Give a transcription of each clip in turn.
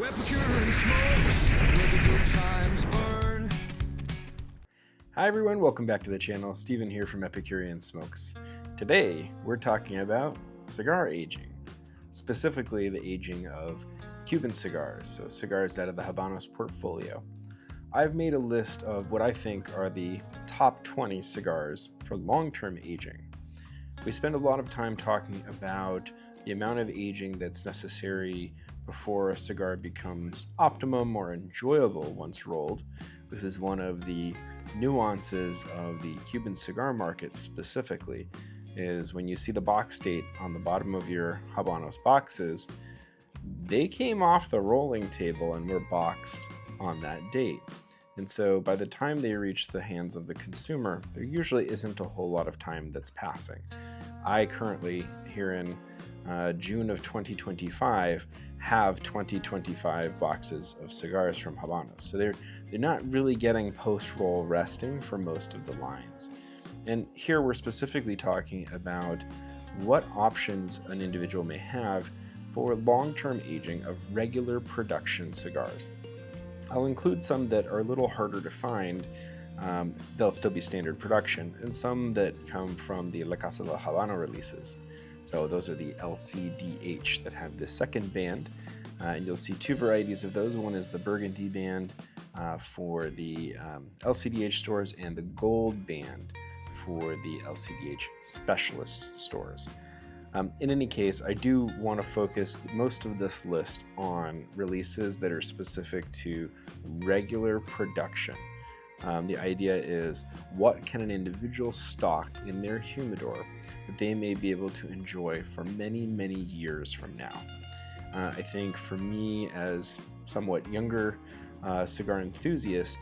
Epicurean smokes, where the good times burn. Hi everyone, welcome back to the channel. Steven here from Epicurean Smokes. Today we're talking about cigar aging, specifically the aging of Cuban cigars, so cigars out of the Habanos portfolio. I've made a list of what I think are the top 20 cigars for long-term aging. We spend a lot of time talking about the amount of aging that's necessary before a cigar becomes optimum or enjoyable once rolled. This is one of the nuances of the Cuban cigar market specifically, is when you see the box date on the bottom of your Habanos boxes, they came off the rolling table and were boxed on that date. And so by the time they reach the hands of the consumer, there usually isn't a whole lot of time that's passing. I currently, here in June of 2025, have 2025 boxes of cigars from Habanos. So they're not really getting post-roll resting for most of the lines. And here we're specifically talking about what options an individual may have for long-term aging of regular production cigars. I'll include some that are a little harder to find. They'll still be standard production, and some that come from the La Casa de Habano releases. So those are the LCDH that have the second band, and you'll see two varieties of those. One is the Burgundy band for the LCDH stores, and the Gold band for the LCDH specialist stores. In any case, I do want to focus most of this list on releases that are specific to regular production. The idea is, what can an individual stock in their humidor that they may be able to enjoy for many, many years from now? I think for me, as somewhat younger cigar enthusiast,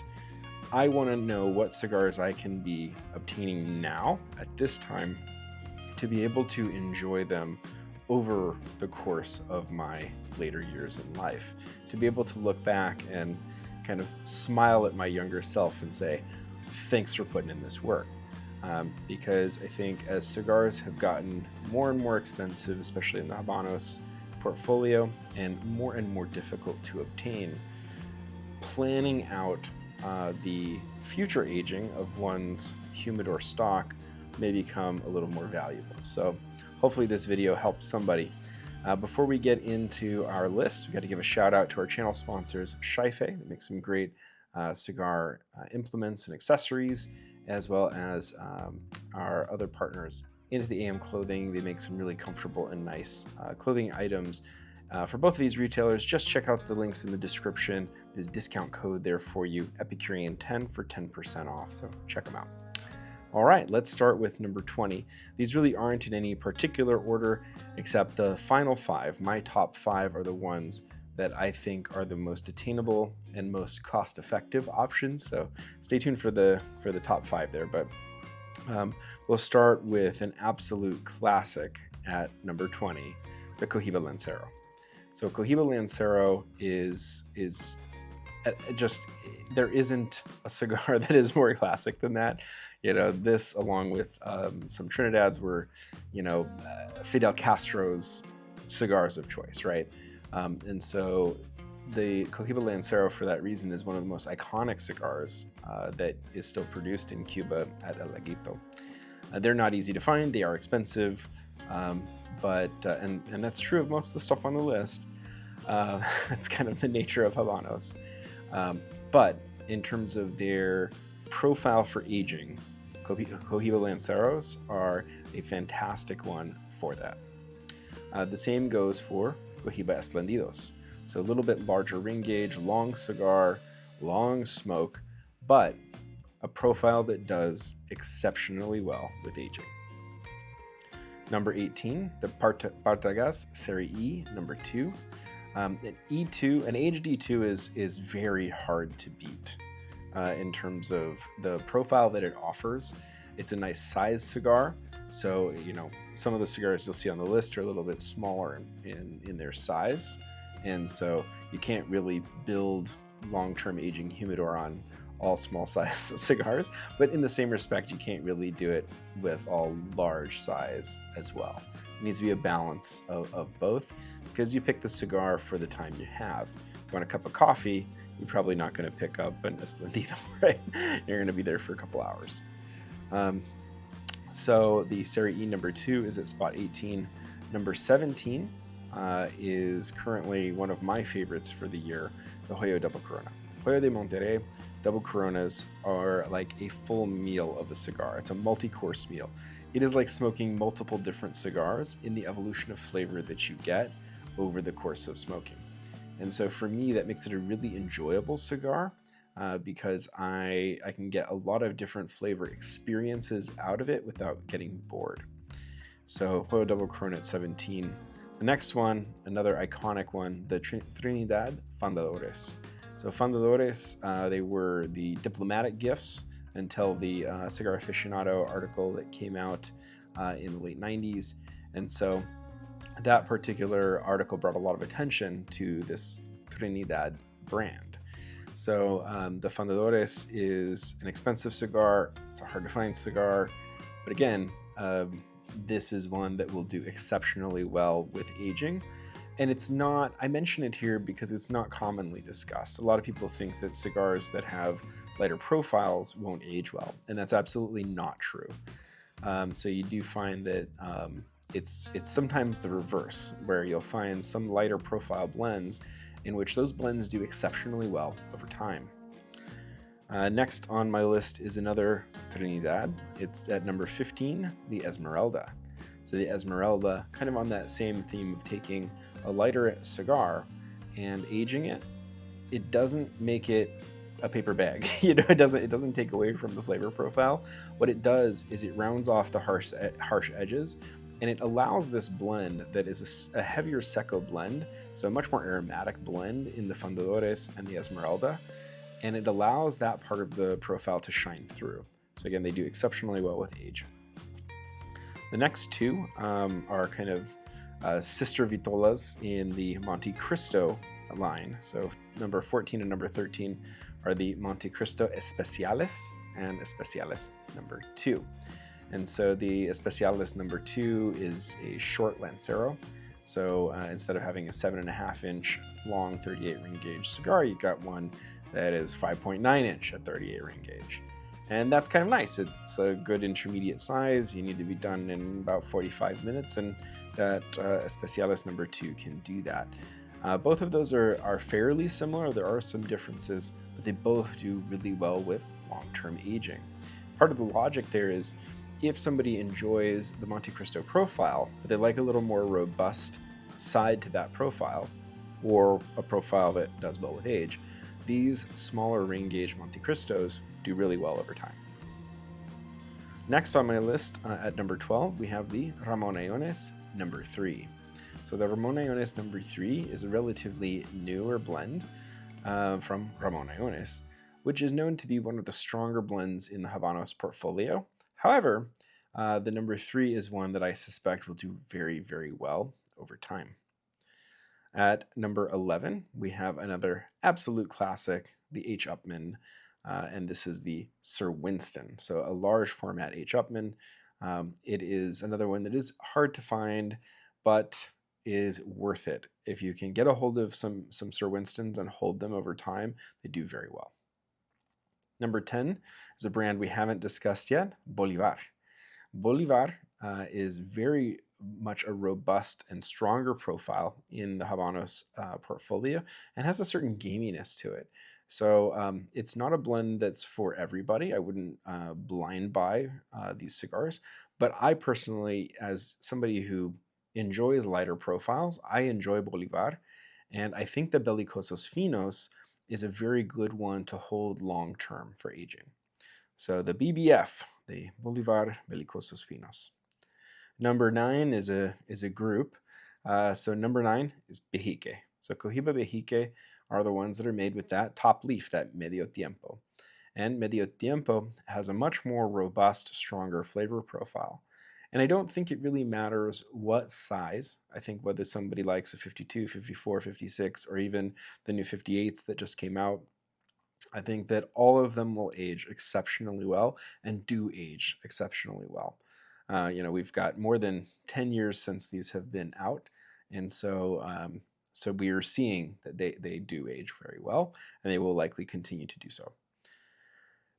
I want to know what cigars I can be obtaining now at this time to be able to enjoy them over the course of my later years in life, to be able to look back and kind of smile at my younger self and say, thanks for putting in this work. Because I think as cigars have gotten more and more expensive, especially in the Habanos portfolio, and more difficult to obtain, planning out the future aging of one's humidor stock may become a little more valuable. So hopefully this video helps somebody. Before we get into our list, we've got to give a shout out to our channel sponsors, Scheife, that makes some great cigar implements and accessories, as well as our other partners, Into the AM Clothing. They make some really comfortable and nice clothing items. For both of these retailers, just check out the links in the description. There's a discount code there for you, Epicurean10 for 10% off, so check them out. All right, let's start with number 20. These really aren't in any particular order, except the final five. My top five are the ones that I think are the most attainable and most cost-effective options. So stay tuned for the top five there. But we'll start with an absolute classic at number 20, the Cohiba Lancero. So Cohiba Lancero is just, there isn't a cigar that is more classic than that. You know, this, along with some Trinidads, were, Fidel Castro's cigars of choice, right? And so the Cohiba Lancero, for that reason, is one of the most iconic cigars that is still produced in Cuba at El Laguito. They're not easy to find, they are expensive, but that's true of most of the stuff on the list. That's kind of the nature of Habanos. But in terms of their profile for aging, Cohiba Lanceros are a fantastic one for that. The same goes for Cohiba Esplendidos. So a little bit larger ring gauge, long cigar, long smoke, but a profile that does exceptionally well with aging. Number 18, the Partagas Serie E, number 2. An E2, an aged E2 is very hard to beat in terms of the profile that it offers. It's a nice size cigar. So, some of the cigars you'll see on the list are a little bit smaller in their size. And so you can't really build long-term aging humidor on all small size cigars, but in the same respect, you can't really do it with all large size as well. It needs to be a balance of both, because you pick the cigar for the time you have. you want a cup of coffee, you're probably not going to pick up an Esplendido, right? You're going to be there for a couple hours. So the Serie E number 2 is at spot 18. Number 17 is currently one of my favorites for the year, the Hoyo Double Corona. Hoyo de Monterrey Double Coronas are like a full meal of a cigar. It's a multi-course meal. It is like smoking multiple different cigars in the evolution of flavor that you get over the course of smoking. And so for me, that makes it a really enjoyable cigar because I can get a lot of different flavor experiences out of it without getting bored. So Hoyo Double Corona at 17. The next one, another iconic one, the Trinidad Fundadores. So Fundadores, they were the diplomatic gifts until the Cigar Aficionado article that came out in the late 90s. And so that particular article brought a lot of attention to this Trinidad brand. So the Fundadores is an expensive cigar. It's a hard to find cigar. But again, this is one that will do exceptionally well with aging. And it's not, I mention it here because it's not commonly discussed. A lot of people think that cigars that have lighter profiles won't age well, and that's absolutely not true. So you do find that it's sometimes the reverse, where you'll find some lighter profile blends in which those blends do exceptionally well over time. Next on my list is another Trinidad. It's at number 15, the Esmeralda. So the Esmeralda, kind of on that same theme of taking a lighter cigar and aging it. It doesn't make it a paper bag. It doesn't take away from the flavor profile. What it does is it rounds off the harsh edges, and it allows this blend that is a heavier Seco blend, so a much more aromatic blend in the Fundadores and the Esmeralda, and it allows that part of the profile to shine through. So again, they do exceptionally well with age. The next two are kind of sister vitolas in the Monte Cristo line. So number 14 and number 13 are the Monte Cristo Especiales and Especiales number 2. And so the Especiales number 2 is a short Lancero. So instead of having a 7.5 inch long 38 ring gauge cigar, you got one that is 5.9 inch at 38 ring gauge. And that's kind of nice. It's a good intermediate size. You need to be done in about 45 minutes, and that Especiales number 2 can do that. Both of those are fairly similar. There are some differences, but they both do really well with long-term aging. Part of the logic there is if somebody enjoys the Monte Cristo profile, but they like a little more robust side to that profile, or a profile that does well with age, these smaller ring gauge Monte Cristos do really well over time. Next on my list, at number 12, we have the Ramon Allones number 3. So the Ramon Allones number 3 is a relatively newer blend from Ramon Allones, which is known to be one of the stronger blends in the Habanos portfolio. However, the number 3 is one that I suspect will do very, very well over time. At number 11, we have another absolute classic, the H. Upmann, and this is the Sir Winston. So a large format H. Upmann. It is another one that is hard to find, but is worth it. If you can get a hold of some Sir Winstons and hold them over time, they do very well. Number 10 is a brand we haven't discussed yet, Bolivar. Bolivar is very much a robust and stronger profile in the Habanos portfolio and has a certain gaminess to it. So it's not a blend that's for everybody. I wouldn't blind buy these cigars, but I personally, as somebody who enjoys lighter profiles, I enjoy Bolivar, and I think the Belicosos Finos is a very good one to hold long term for aging. So the BBF, the Bolivar Belicosos Finos. Number 9 is a group. So number 9 is Bejique. So Cohiba Bejique are the ones that are made with that top leaf, that Medio Tiempo. And Medio Tiempo has a much more robust, stronger flavor profile. And I don't think it really matters what size. I think whether somebody likes a 52, 54, 56, or even the new 58s that just came out, I think that all of them will age exceptionally well and do age exceptionally well. We've got more than 10 years since these have been out. And so So we are seeing that they do age very well, and they will likely continue to do so.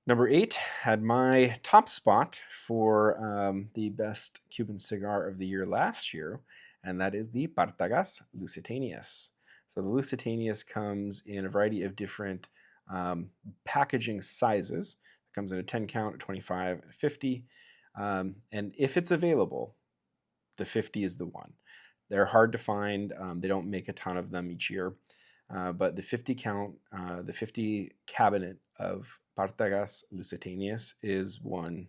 Number 8 had my top spot for the best Cuban cigar of the year last year, and that is the Partagas Lusitanias. So the Lusitanias comes in a variety of different packaging sizes. It comes in a 10 count, a 25, and a 50. And if it's available, the 50 is the one. They're hard to find. They don't make a ton of them each year. But the 50 count, the 50 cabinet of Partagas Lusitanias is one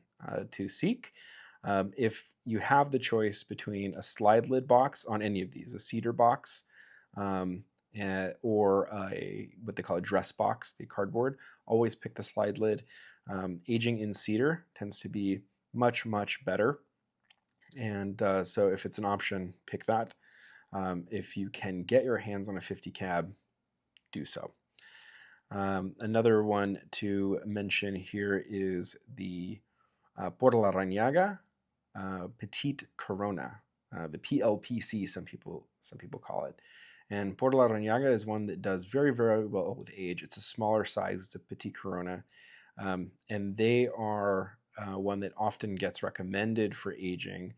to seek. If you have the choice between a slide lid box on any of these, a cedar box, or what they call a dress box, the cardboard, always pick the slide lid. Aging in cedar tends to be much, much better. And so if it's an option, pick that. If you can get your hands on a 50 cab, do so. Another one to mention here is the Por la Rañaga Petite Corona, the PLPC, some people call it. And Por la Rañaga is one that does very, very well with age. It's a smaller size, it's a Petite Corona, and they are one that often gets recommended for aging,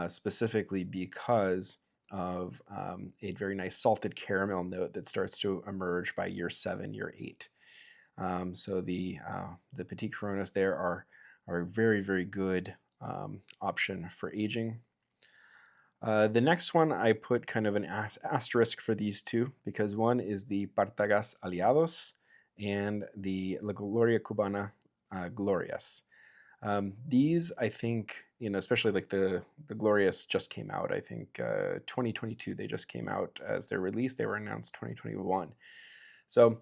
specifically because of a very nice salted caramel note that starts to emerge by year 7, year 8. So the Petite Coronas there are a very, very good option for aging. The next one I put kind of an asterisk for these two, because one is the Partagas Aliados and the La Gloria Cubana Glorias. These, I think, especially like the Glorious just came out. I think 2022 they just came out as their release. They were announced 2021. So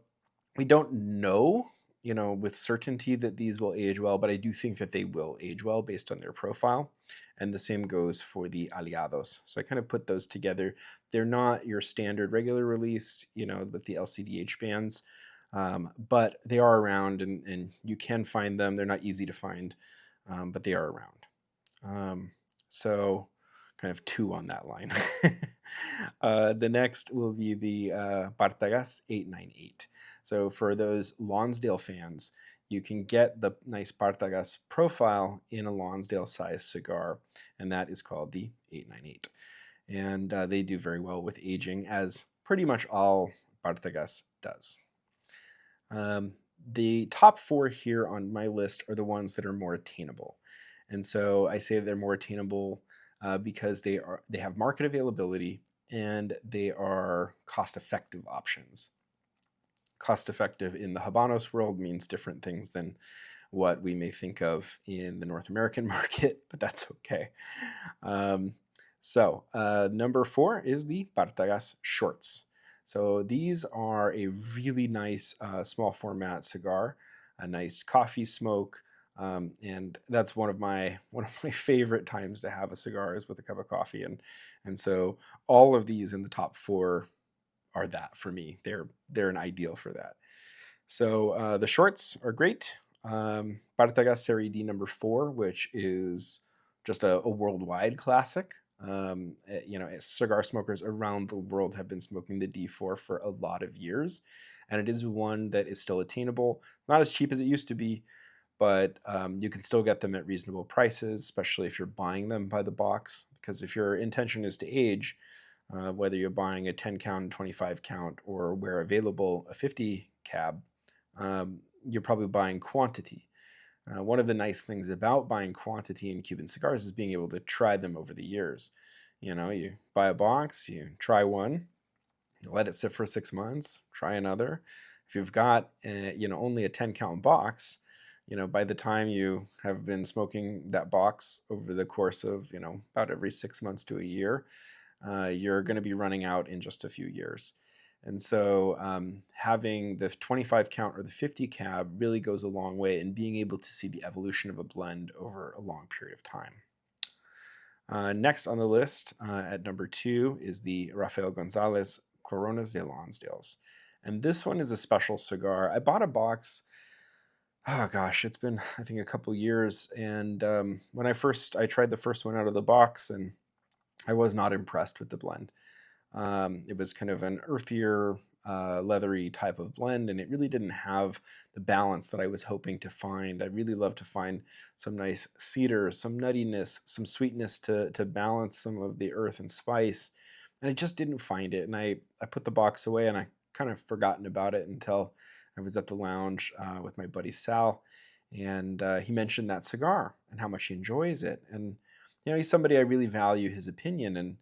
we don't know, with certainty that these will age well, but I do think that they will age well based on their profile. And the same goes for the Aliados. So I kind of put those together. They're not your standard regular release, with the LCDH bands. But they are around, and you can find them. They're not easy to find, but they are around. So kind of 2 on that line. The next will be the Partagas 898. So for those Lonsdale fans, you can get the nice Partagas profile in a Lonsdale size cigar, and that is called the 898. And they do very well with aging, as pretty much all Partagas does. The top 4 here on my list are the ones that are more attainable. And so I say they're more attainable because they have market availability and they are cost-effective options. Cost-effective in the Habanos world means different things than what we may think of in the North American market, but that's okay. So number 4 is the Partagas Shorts. So these are a really nice small format cigar, a nice coffee smoke, and that's one of my favorite times to have a cigar is with a cup of coffee, and so all of these in the top 4 are that for me. They're an ideal for that. So the shorts are great. Partagas Serie D number 4, which is just a worldwide classic. Cigar smokers around the world have been smoking the D4 for a lot of years, and it is one that is still attainable. Not as cheap as it used to be, but you can still get them at reasonable prices, especially if you're buying them by the box. Because if your intention is to age, whether you're buying a 10 count, 25 count, or where available a 50 cab, you're probably buying quantity. One of the nice things about buying quantity in Cuban cigars is being able to try them over the years. You buy a box, you try one, you let it sit for 6 months, try another. If you've got only a 10 count box, by the time you have been smoking that box over the course of about every 6 months to a year, you're going to be running out in just a few years. And so having the 25 count or the 50 cab really goes a long way in being able to see the evolution of a blend over a long period of time. Next on the list at number 2 is the Rafael Gonzalez Coronas de Lonsdales. And this one is a special cigar. I bought a box, it's been I think a couple years, and when I tried the first one out of the box, and I was not impressed with the blend. It was kind of an earthier, leathery type of blend, and it really didn't have the balance that I was hoping to find. I really love to find some nice cedar, some nuttiness, some sweetness to balance some of the earth and spice, and I just didn't find it. And I put the box away, and I kind of forgotten about it until I was at the lounge with my buddy Sal, and he mentioned that cigar and how much he enjoys it. And he's somebody I really value his opinion, and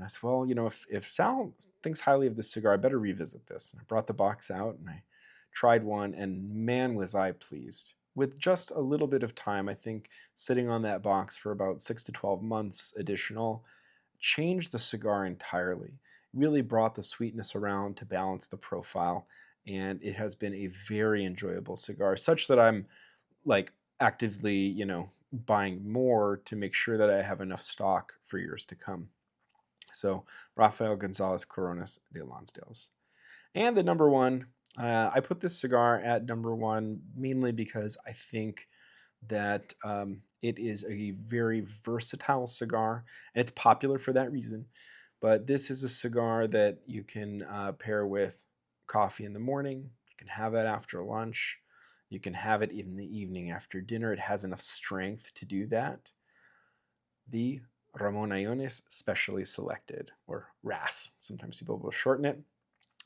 I said, well, if Sal thinks highly of this cigar, I better revisit this. And I brought the box out and I tried one, and man, was I pleased. With just a little bit of time, I think sitting on that box for about 6 to 12 months additional changed the cigar entirely. Really brought the sweetness around to balance the profile, and it has been a very enjoyable cigar, such that I'm like actively, buying more to make sure that I have enough stock for years to come. So Rafael Gonzalez Coronas de Lonsdale's. And the number one, I put this cigar at number one mainly because I think that it is a very versatile cigar, and it's popular for that reason. But this is a cigar that you can pair with coffee in the morning. You can have it after lunch. You can have it in the evening after dinner. It has enough strength to do that. The Ramon Allones Specially Selected, or RAS. Sometimes people will shorten it,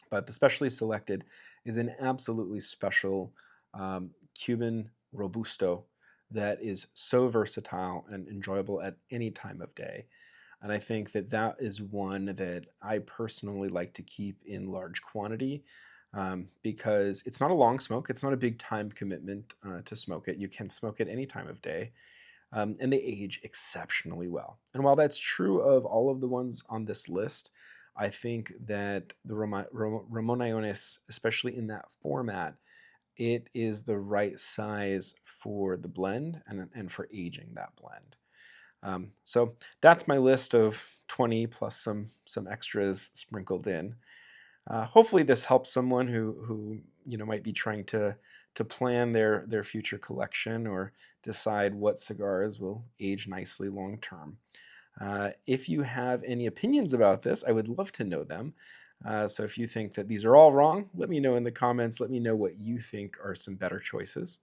but the Specially Selected is an absolutely special Cuban Robusto that is so versatile and enjoyable at any time of day. And I think that that is one that I personally like to keep in large quantity because it's not a long smoke. It's not a big time commitment to smoke it. You can smoke it any time of day. And they age exceptionally well. And while that's true of all of the ones on this list, I think that the Ramon Allones, especially in that format, it is the right size for the blend and for aging that blend. So that's my list of 20 plus some extras sprinkled in. Hopefully this helps someone who might be trying to plan their future collection or decide what cigars will age nicely long term. If you have any opinions about this, I would love to know them. So if you think that these are all wrong, let me know in the comments. Let me know what you think are some better choices.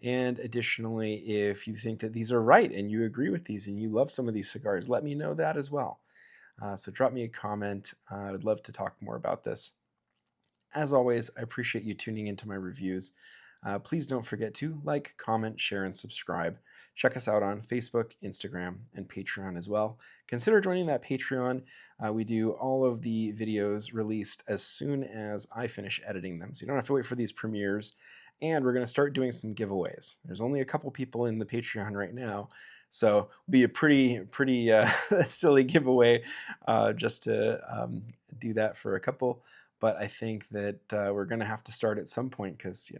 And additionally, if you think that these are right and you agree with these and you love some of these cigars, let me know that as well. So drop me a comment. I would love to talk more about this. As always, I appreciate you tuning into my reviews. Please don't forget to like, comment, share, and subscribe. Check us out on Facebook, Instagram, and Patreon as well. Consider joining that Patreon. We do all of the videos released as soon as I finish editing them, so you don't have to wait for these premieres. And we're going to start doing some giveaways. There's only a couple people in the Patreon right now, so it'll be a pretty silly giveaway just to do that for a couple. But I think that we're going to have to start at some point because,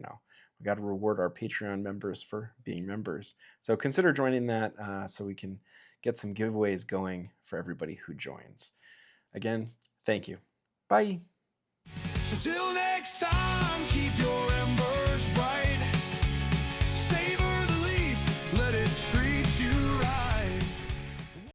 we got to reward our Patreon members for being members. So consider joining that so we can get some giveaways going for everybody who joins. Again, thank you. Bye. So till next time.